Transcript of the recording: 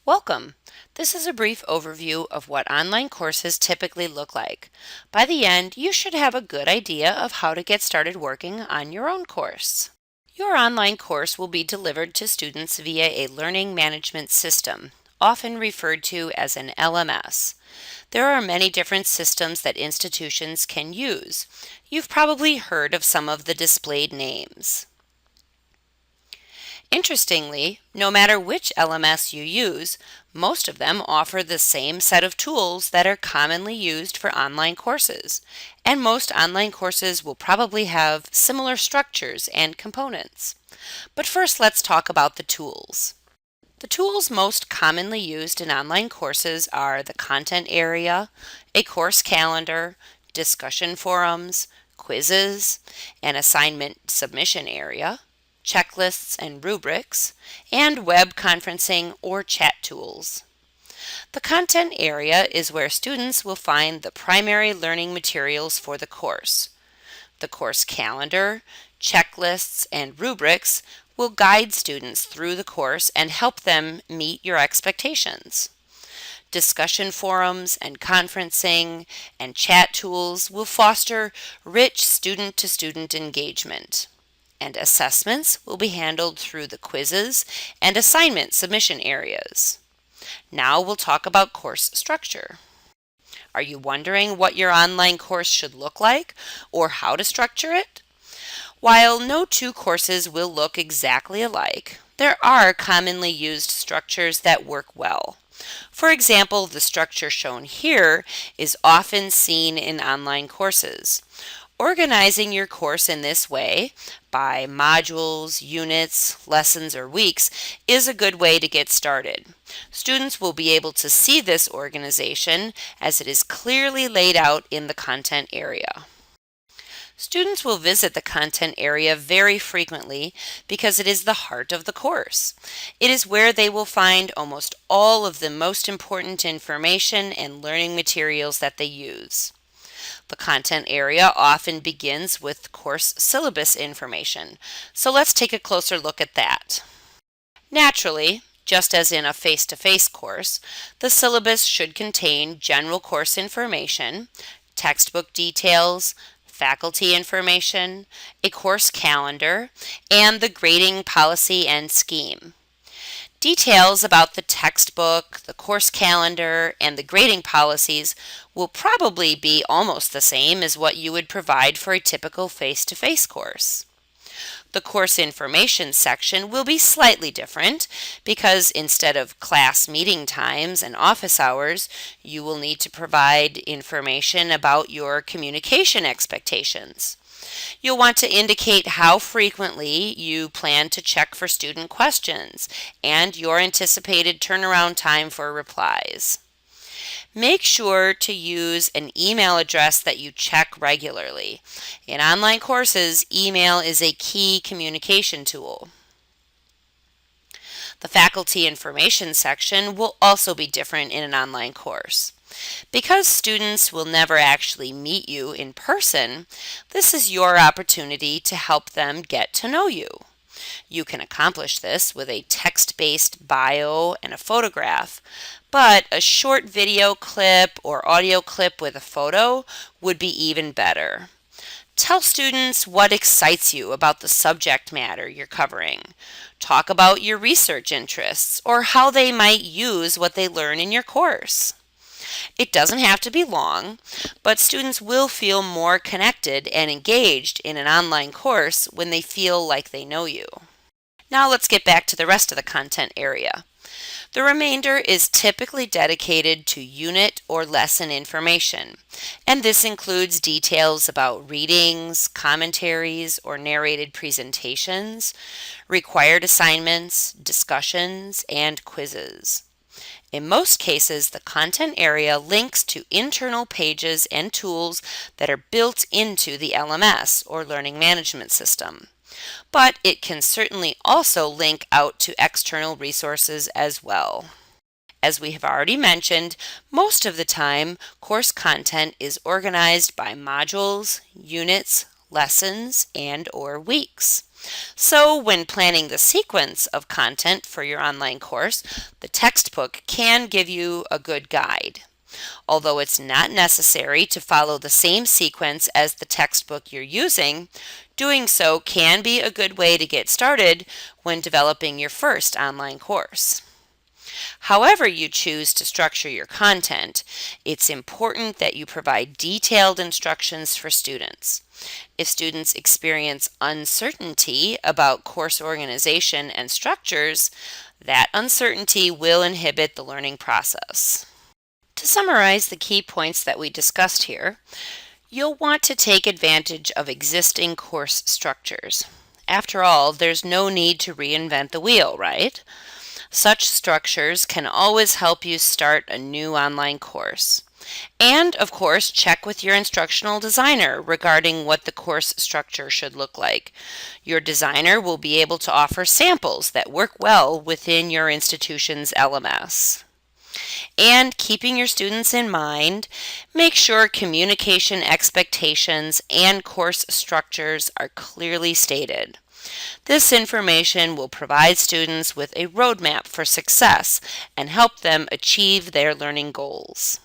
Welcome! This is a brief overview of what online courses typically look like. By the end, you should have a good idea of how to get started working on your own course. Your online course will be delivered to students via a learning management system, often referred to as an LMS. There are many different systems that institutions can use. You've probably heard of some of the displayed names. Interestingly, no matter which LMS you use, most of them offer the same set of tools that are commonly used for online courses, and most online courses will probably have similar structures and components. But first, let's talk about the tools. The tools most commonly used in online courses are the content area, a course calendar, discussion forums, quizzes, an assignment submission area, checklists and rubrics, and web conferencing or chat tools. The content area is where students will find the primary learning materials for the course. The course calendar, checklists, and rubrics will guide students through the course and help them meet your expectations. Discussion forums and conferencing and chat tools will foster rich student-to-student engagement. And assessments will be handled through the quizzes and assignment submission areas. Now we'll talk about course structure. Are you wondering what your online course should look like or how to structure it? While no two courses will look exactly alike, there are commonly used structures that work well. For example, the structure shown here is often seen in online courses. Organizing your course in this way, by modules, units, lessons, or weeks, is a good way to get started. Students will be able to see this organization as it is clearly laid out in the content area. Students will visit the content area very frequently because it is the heart of the course. It is where they will find almost all of the most important information and learning materials that they use. The content area often begins with course syllabus information, so let's take a closer look at that. Naturally, just as in a face-to-face course, the syllabus should contain general course information, textbook details, faculty information, a course calendar, and the grading policy and scheme. Details about the textbook, the course calendar, and the grading policies will probably be almost the same as what you would provide for a typical face-to-face course. The course information section will be slightly different because instead of class meeting times and office hours, you will need to provide information about your communication expectations. You'll want to indicate how frequently you plan to check for student questions and your anticipated turnaround time for replies. Make sure to use an email address that you check regularly. In online courses, email is a key communication tool. The faculty information section will also be different in an online course. Because students will never actually meet you in person, this is your opportunity to help them get to know you. You can accomplish this with a text-based bio and a photograph, but a short video clip or audio clip with a photo would be even better. Tell students what excites you about the subject matter you're covering. Talk about your research interests or how they might use what they learn in your course. It doesn't have to be long, but students will feel more connected and engaged in an online course when they feel like they know you. Now let's get back to the rest of the content area. The remainder is typically dedicated to unit or lesson information, and this includes details about readings, commentaries, or narrated presentations, required assignments, discussions, and quizzes. In most cases, the content area links to internal pages and tools that are built into the LMS or learning management system. But it can certainly also link out to external resources as well. As we have already mentioned, most of the time, course content is organized by modules, units, lessons, and/or weeks. So, when planning the sequence of content for your online course, the textbook can give you a good guide. Although it's not necessary to follow the same sequence as the textbook you're using, doing so can be a good way to get started when developing your first online course. However you choose to structure your content, it's important that you provide detailed instructions for students. If students experience uncertainty about course organization and structures, that uncertainty will inhibit the learning process. To summarize the key points that we discussed here, you'll want to take advantage of existing course structures. After all, there's no need to reinvent the wheel, right? Such structures can always help you start a new online course. And, of course, check with your instructional designer regarding what the course structure should look like. Your designer will be able to offer samples that work well within your institution's LMS. And keeping your students in mind, make sure communication expectations and course structures are clearly stated. This information will provide students with a roadmap for success and help them achieve their learning goals.